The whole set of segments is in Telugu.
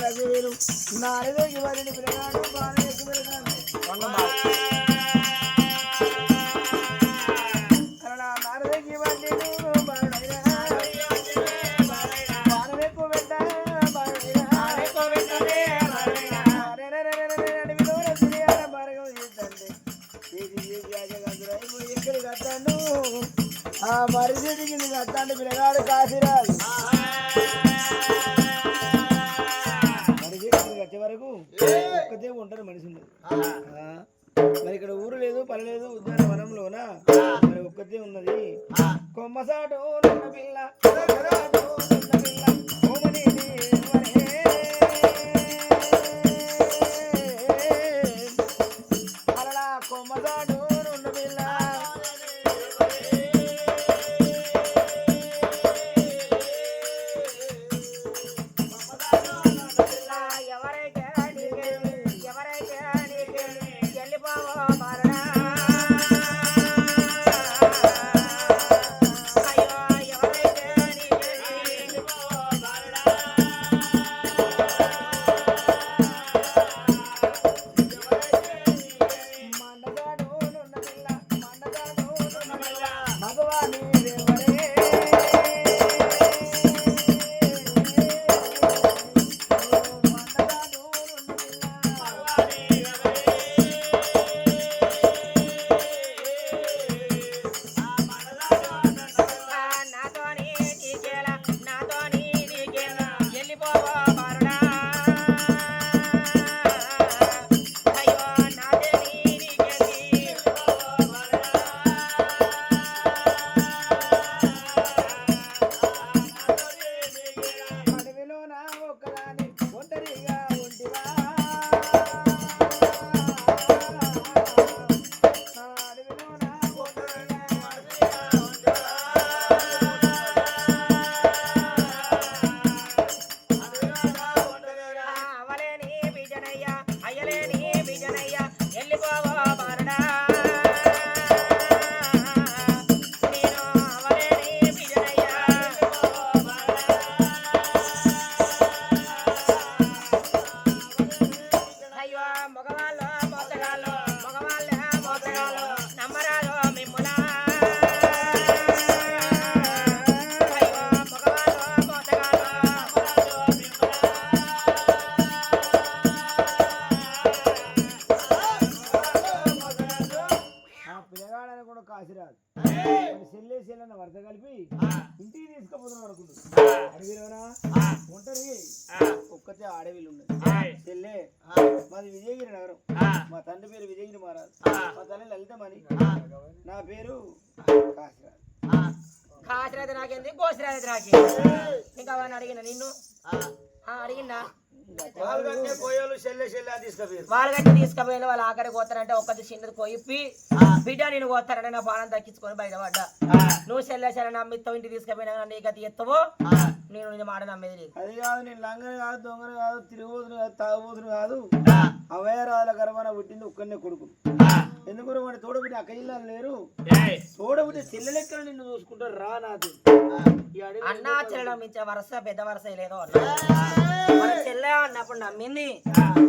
రజవేలు నాలుగు వారిని పిల్లగాడు బాగా ఎక్కువ పెరగాడు నాలుగు వారిని మరిదికి కట్టండి పిల్లగాడు కాశీరాజు మరిదికి కట్టే వరకు ఒక్కతే ఉంటారు మనిషి ఉండదు మరి ఇక్కడ ఊరు లేదు పని లేదు ఉద్యానవనంలోన మరి ఒక్కతే ఉన్నది కొమ్మసాటు పిల్ల అలా కొమ్మసాటు పిల్ల కాశీరాజు సెల్లే సెల్లన్న వరద కలిపి ఇంటికి తీసుకుపోతున్నాం అనుకుంటున్నాను అడవిలోనా ఒంటరి ఒక్కతే అడవిలు ఉన్నది సెల్లే మాది విజయగిరి నగరం మా తండ్రి పేరు విజయగిరి మహారాజు మా తల్లి లలితమణి నా పేరు కాశీరాజు కాశీరాజు నాకేంది గోసిరాజు నాకేంది ఇంకా అవన్నీ అడిగిన నిన్ను అడిగినా వాళ్ళు గట్టి తీసుకుపోయిన వాళ్ళు ఆఖరికి పోతారంటే ఒక్కటి చిన్నది కొయిప్పి బిడ్డ నేను పోతారంటే నా బాణం దక్కించుకొని బయటపడ్డా నువ్వు చెల్లెసరే నమ్మిస్తావు ఇంటికి తీసుకుపోయినా నీ గతి ఎత్తవు నేను నీ మాట నమ్మేది లేదు అది కాదు నేను లంగని కాదు దొంగని కాదు తిరుగుబోతుని కాదు తాగుబోతుని కాదు అవయరాల గర్భన పుట్టింది ఒక్కనే కొడుకు ఎందుకు వాడి తోడబుట్టి అక్క జిల్లాలు లేరు తోడబుట్టి చెల్లెలెక్కలు నిన్ను చూసుకుంటారు రా నాది అన్నా చెల్లెడం మించే వరుస పెద్ద వరుస లేదో చెల్లె అన్నప్పుడు నమ్మింది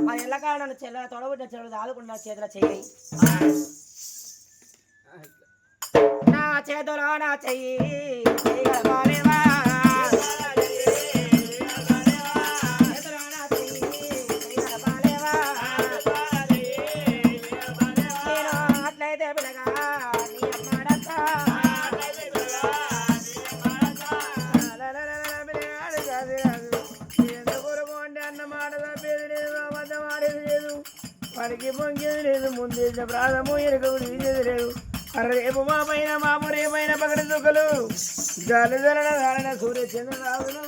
మరి ఎల్లకాడ నన్ను చెల్లె తొడబుట్టిన చెల్లెలు దాదుకుండా చేతిలో చెయ్యి నా చేతిలో నా చెయ్యి చేయగలవాలేవా వాడికి పొంగేది లేదు ముందేసిన ప్రాధము ఎరుకలు తీసేది లేదు రేపు మా పైన మాపు రేపైన పగడి దుఃఖలు గాలి జలన దానిన సూర్య చంద్రరాజులు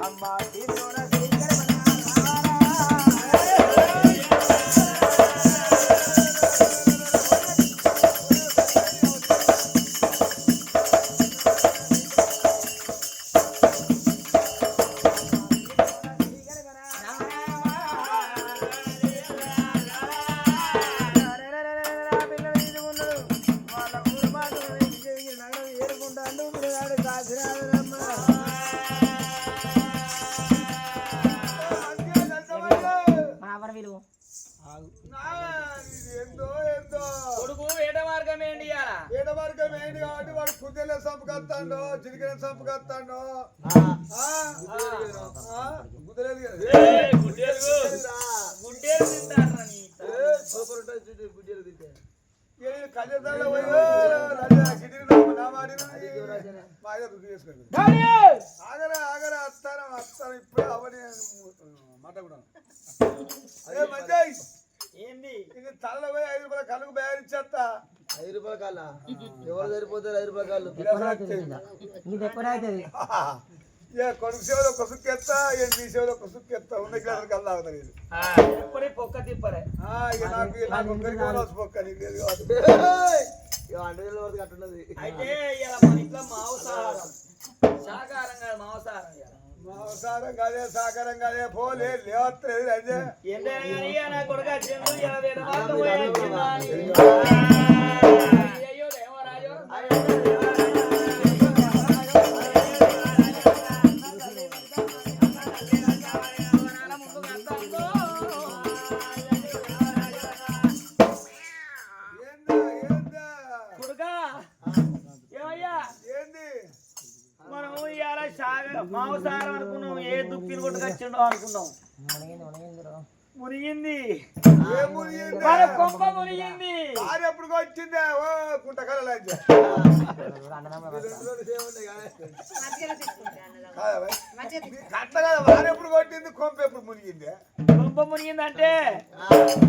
అమ్మా కాశీరాజు మావర విలువ కొడుకు వేట మార్గం ఏంటి ఏడ మార్గం ఏంటి కాబట్టి వాడు కుదెల సంపకత్తాండో చిరిగిన సంపకత్తాండో గుద్దలేదు గుడ్డేలు తింటారా నీ గుడ్డేలు తింటే కళ్యాణాలు పోయి గిడ్డి నా మాయ రుచి చేసుకోండి ఆగరా ఆగరా వస్తాను ఇప్పుడే అవని మాట కూడా అదే మంచి ఏంది ఇది తలలో పోయి 5 రూపాయల కళ్ళకు బేరిచ్చేస్తా 5 రూపాయల కళ్ళ ఎవరు సరిపోతారు 5 రూపాయల కళ్ళు నీకు ఎక్కువ అవుతుంది కొడుకు సేవలో ఒక సుక్కెత్తా నీ సేవలో ఒక సుక్కెత్తా ఉన్న గ్లాసులు కళ్ళు తాగుతారు ఇది ఎప్పుడే పొక్క తిప్పరే ఇక నాకు ఒక్కరికి పొక్క నీకు లేదు కాబట్టి 100 వరకు అట్టున్నది అయితే ఇలా మన ఇంట్లో మాంసాహారం శాకాహారం కాదు మాంసాహారం మాంసాహారం కాదే సాకారం కాదే పోలే లేవట్లేదు అదే ఏంటైనా కానీ నా కొడుకు వచ్చిండు ఇలా వేట మార్గం అయ్యో దేవరాజు మాంసాహారం అనుకున్నాం ఏ దుక్కిని కొట్టుకొచ్చిండో అనుకున్నాం మునిగింది మన కొంప మునిగింది ఎప్పుడు వచ్చిందే ఓ కుంటకాల కట్ట కదా వారెప్పుడు కొట్టింది కొంప ఎప్పుడు మునిగింది కొంప మునిగిందంటే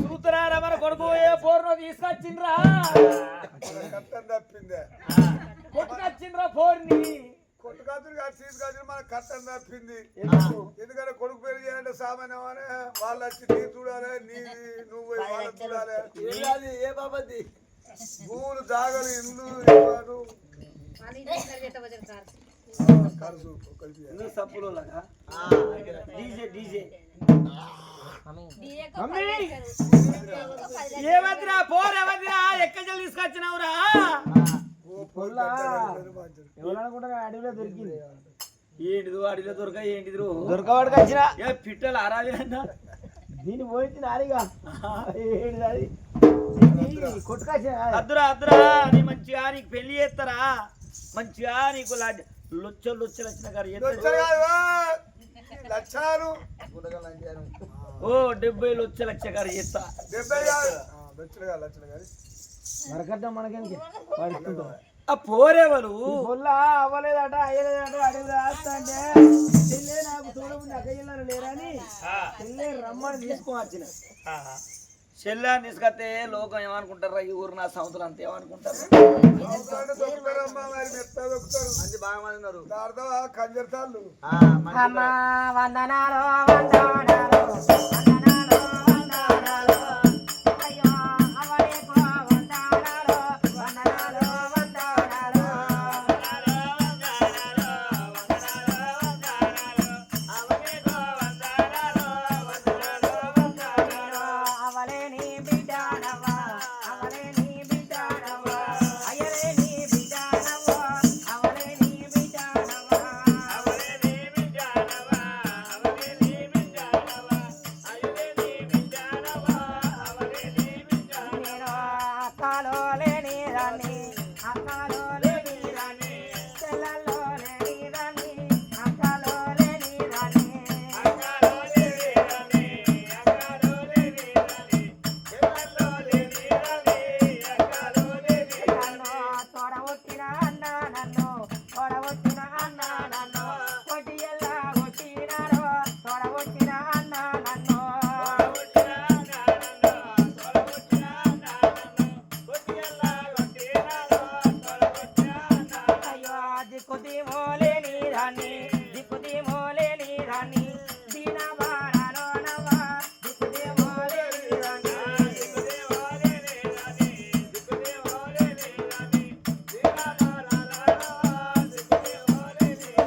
చూస్తున్నారా మన కొడుకు ఏ పోరునో తీసుకొచ్చిండ్రా కట్టం తప్పిందే కొట్టుకొచ్చిండ్రా పోరుని కొట్టుకాతులు కాదు తీసుకొచ్చి మన కట్టం తప్పింది ఎందుకంటే కొడుకు పెళ్లి చేయాలంటే సామాన్యమని వాళ్ళు వచ్చి నీ చూడాలి నీది నువ్వు వాళ్ళని చూడాలి ఏ బాబద్ది భూములు జాగలు ఇల్లు ఖర్చు సప్పులో డీజే డీజే ఏమద్రా పోరేమద్రా ఎక్కడి తీసుకొచ్చినావురా అడవిలో దొరికింది ఏంటిదో అడవిలో దొరక ఏంటిది దొరకవాడికి వచ్చిన పిట్టలు ఆరాలి అన్న దీన్ని పోయింది నారిగా కొట్టుకొచ్చిన అద్దురా అద్దురా నీ మంచిగా నీకు పెళ్లి చేస్తారా మంచిగా నీకు లొచ్చలు లొచ్చలు వచ్చిన లక్షలు ఓ 70 లక్షల గారు చేస్తా 70 లక్షలు గారి మరకట్ట మనకేంటి ఆ పోరేవాళ్ళు పొల్ల అవ్వలేదట అయ్యలేదట అడవిలో వేస్తా అంటే చెల్లె నాకు చూడముందు అక్కయ్యలు లేరని చెల్లె రమ్మని తీసుకొని చెల్లాన్ని తీసుకొస్తే లోకం ఏమనుకుంటారా ఈ ఊరు నా సంవత్సరం అంతా ఏమనుకుంటారు మంచి బాగా మంది ఉన్నారు కంజర్తాళ్ళు వందనాలు వందనాలు అయ్యో అవలేకు వందనాలు వందనాలు వందనాలు అవలేని బిడ్డనవా అవలేని బిడ్డనవా అయ్యలేని బిడ్డనవా అవలేని బిడ్డనవా నేను అక్కలో లేని రాని అక్కలో లేని రాని చెల్లెల్లో లేని రాని అక్కలో లేని రాని నన్ను తోడగొట్టిన అన్న నన్ను తోడగొట్టిన అన్న నన్ను కొట్టియల్లా కొట్టినారు తోడగొట్టిన అన్న నన్ను అయ్యో దిక్కుది మోలేని రాని దిక్కుది మోలేని రాని దీన బాణలో నవ్వా దిక్కుది మోలేని రాని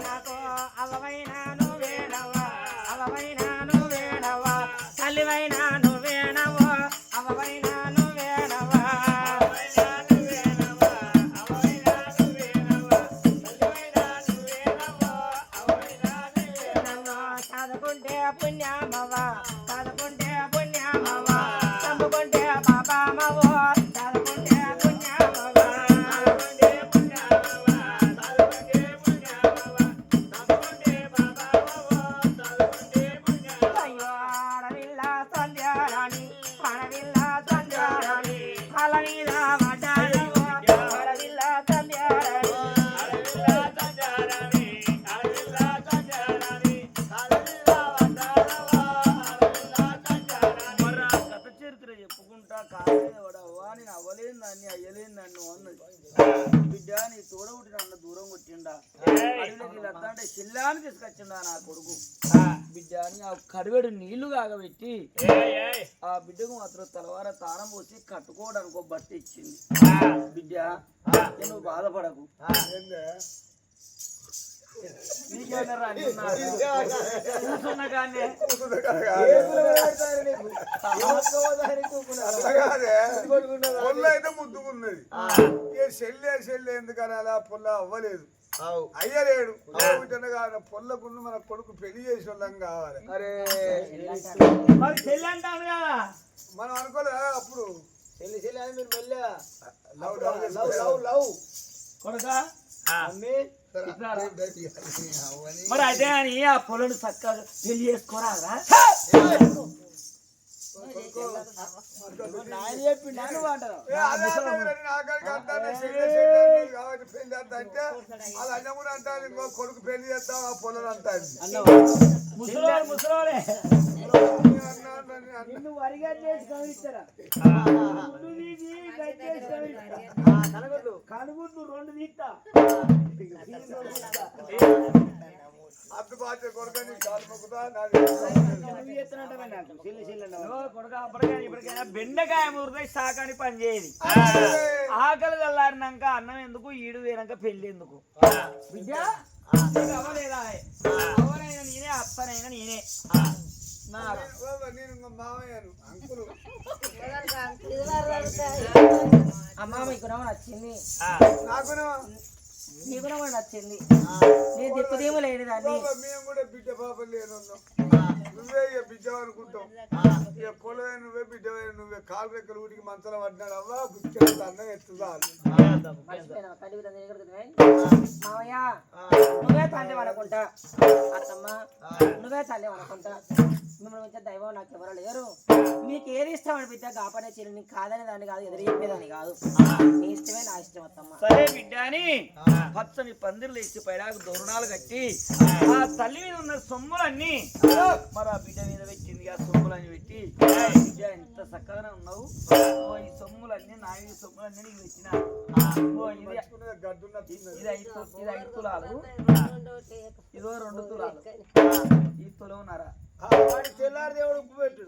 నాకు అవవైన నువ్వేనవ్వా అవవైన నువ్వేనవ్వా తల్లివైన నువ్వేనవ్వా అవవైన నువ్వేనవ్వా అడవిలోకి అంటే చిల్లాని తీసుకొచ్చిండు నా కొడుకు బిడ్డ అని ఆ కడివేడు నీళ్లు కాగబెట్టి ఆ బిడ్డకు మాత్రం తలవార తానం పోసి కట్టుకోవడానికి ఒక బట్ట ఇచ్చింది. బిడ్డ నువ్వు బాధపడకు, అయితే ముద్దుకున్నది. చెల్లె ఎందుకని అలా పొల్ల అవ్వలేదు, అయ్యలేడు. పొల్లకున్న మన కొడుకు పెళ్లి చేసి వాళ్ళం కావాలి. మనం అనుకోలే అప్పుడు మరి అదే అని ఆ పొలను చక్కగా పెళ్లి చేసుకోరాదా? కొడుకు పెళ్లి చేస్తాం ఆ పొలం అంతా ముసలోడే నిన్ను వరిగా చేసి గమనిస్తారా కనుగుడ్లు 2 తీస్తా అద్దు బాధ్య కొడుకని కాలు మొక్కుతా ఇప్పటికైనా బెండకాయ మురదై సాకాని పని చేయదు. ఆకలి చల్లారినాక అన్నం ఎందుకు, ఈడు వేనాక పెళ్లి ఎందుకు? బిడ్డ అవ్వలేదా? ఎవరైనా నేనే, అత్తనైనా నేనే. నేను మామయ్యను అంకులు అమ్మ మీకు నచ్చింది, నాకు నీకు నచ్చింది. నేను దిక్కుదేమో లేని దాన్ని. మేము కూడా బిడ్డ పాప లేను, నువ్వే ఇక బిడ్డ అనుకుంటాం. ఇక పొలవే నువ్వే, బిడ్డవే నువ్వే. కాలు రెక్కలు ఊటికి మంచంలో పడ్డాడు. అవ్వా బుచ్చెంత అన్నం ఎత్తుదాలు. మామయ్య నువ్వే తండ్రి అనుకుంటా, అత్తమ్మ నువ్వే తండ్రి అనుకుంటా. మిమ్మల్ని వచ్చే దైవం నాకు ఎవరు లేరు. మీకు ఏది ఇష్టం అనిపిస్తే గాపనే చీర, నీకు కాదనే దాన్ని కాదు, ఎదురు చెప్పేదాన్ని కాదు. నీ ఇష్టమే నా ఇష్టం అత్తమ్మ. సరే బిడ్డ అని పచ్చని పందిర్లు ఇచ్చి పైడాకు దోరణాలు కట్టి ఆ తల్లి మీద ఉన్న సొమ్ములన్నీ మరి ఆ బిడ్డ మీద పెట్టింది. ఆ సొమ్ములన్నీ పెట్టి బిడ్డ ఎంత చక్కగానే ఉన్నావు, ఈ సొమ్ములన్నీ నా ఈ సొమ్ములన్నీ నీకు పెట్టిన. ఇది 5 తులాలు, ఇదో 2 తులాలు, ఈ తులవున్నారా? తెల్లారి దేవుడు ఉప్పు పెట్టు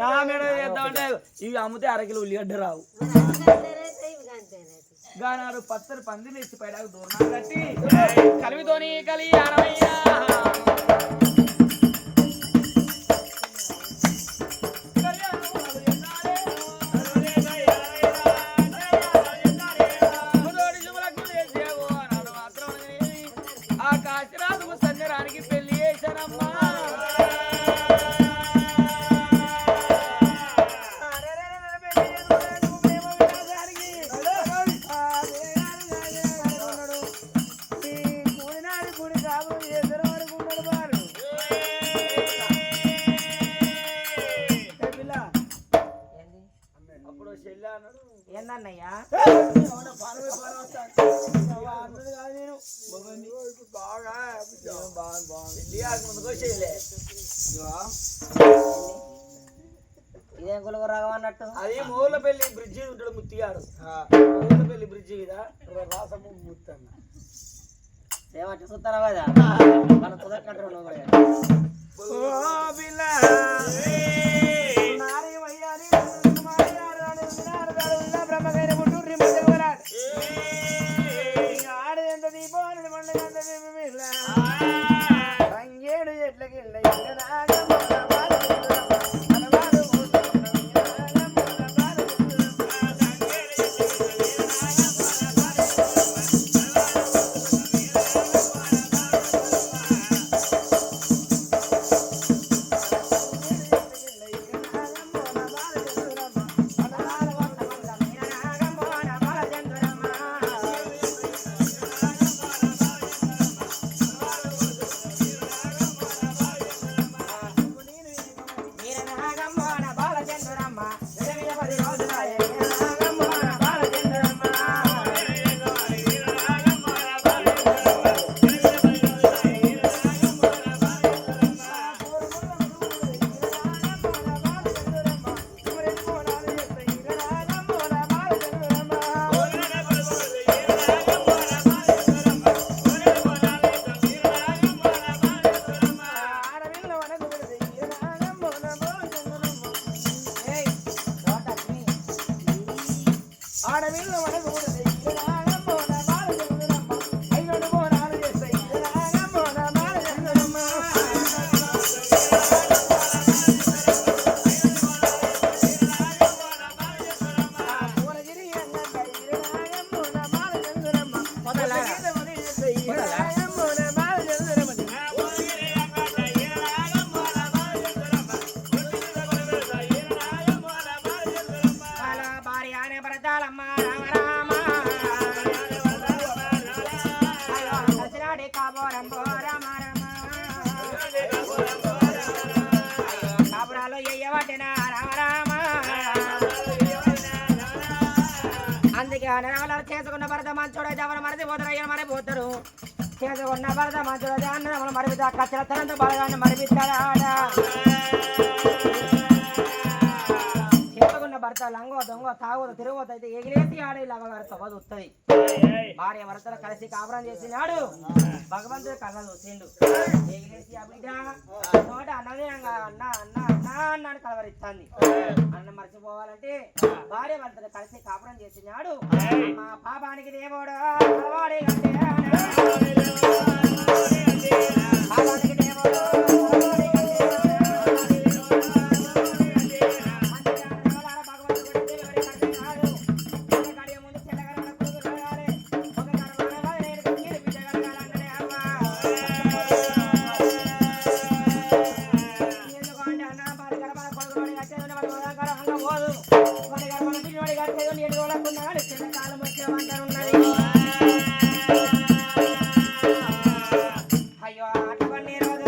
నా మెడ వేద్దామంటే ఇవి అమ్మితే 1 కిలో ఉల్లిగడ్డ రావు. గానాడు పచ్చడి పందిలు ఇచ్చి పైడాకు దూరణాలు కట్టి కలివితోని కళ్యాణమయ్యా. ఏందన్నయ్యా ఇదేం గులుగు రాగం అన్నట్టు? అది మూలపల్లి బ్రిడ్జి ఉంటాడు ముత్తిగాడు. మూలపల్లి బ్రిడ్జి మీద రాసము ముత్తన్న ఏమంటే చూస్తారా కదా మనం కుదరకంటారు నువ్వు కూడా. ఆడదెంత దీపావళి పండుగ రంగేడు ఎట్లకి అందుకే అనరాలు చేసుకున్న భర్త మంచోడైతే ఎవరు మరిచిపోతారు అయ్యను మరిపోతారు చేసుకున్న భర్త మంచోడైతే అన్నదమ్ములు మరిపితా కచ్చలతనంతో బలగాన్ని మరిపిస్తాడా చేసుకున్న భర్త లంగో దొంగ తాగోదు తిరగోదు అయితే ఎగిరేసి ఆడే లవగారు వస్తుంది భార్య భర్తలు కలిసి కాపురం చేసినాడు భగవంతుడు కళ్ళ చూసిండు ఎగిరేసి ఆ బిడ్డ నోట అన్నదేనంగా అన్న అన్న అన్న అన్నాను కలవరిస్తాంది అన్న మర్చిపోవాలంటే భార్య భర్తలు కలిసి కాపురం చేసినాడు మా పాపానికి దేవుడు కలవాడే అంటే పాపానికి దేవుడు అయ్యో అటువంటి రోజులు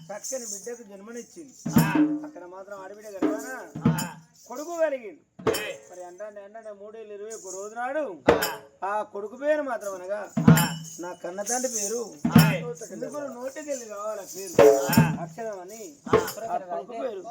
చక్కని బిడ్డకు జన్మనిచ్చింది అక్కడ మాత్రం ఆడబిడ్డ గర్భాన కొడుకు కలిగింది మరి అంటే 321 రోజు నాడు ఆ కొడుకు పేరు మాత్రం అనగా నా కన్న తండ్రి పేరు ఎందుకు నోటికి వెళ్ళి కావాలి పేరు అక్షరం అని కొడుకు పేరు